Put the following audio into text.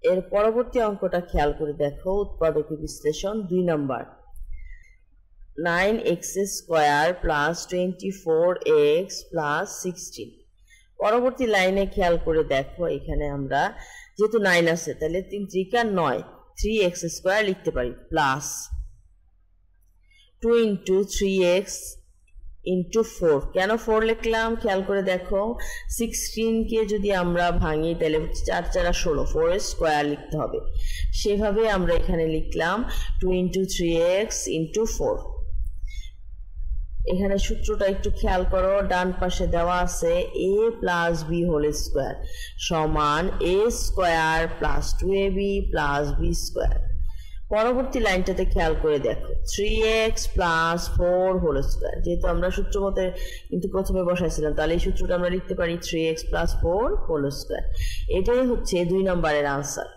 এর পরবর্তী অঙ্কটা খেয়াল করে দেখো, উৎপাদকের বিশ্লেষণ 2 number. 9x square plus 24x plus 16। পরবর্তী লাইনে খেয়াল করে দেখো, এখানে আমরা যেহেতু 9 আছে তাহলে 3 3 9, 3x স্কয়ার লিখতে পারি প্লাস 2 into 3x into 4। কেন 4 লিখলাম খেয়াল করে দেখো, 16 কে যদি আমরা ভাঙি তাহলে 4 4 16, 4 এর স্কয়ার লিখতে হবে। সেভাবে আমরা এখানে লিখলাম 2 into 3x into 4। এখানে সূত্রটা একটু খেয়াল করো, ডান পাশে দেওয়া আছে a plus b whole square সমান a square plus 2ab plus b square. পরবর্তী লাইনটাতে খেয়াল করে দেখো, 3x প্লাস 4 হোল স্কয়ার। যেহেতু আমরা সূত্র মতে কিন্তু প্রথমে বসাইছিলাম, তাহলে এই সূত্রটা আমরা লিখতে পারি 3x প্লাস 4 হোল স্কয়ার। এটাই হচ্ছে 2 নম্বরের আনসার।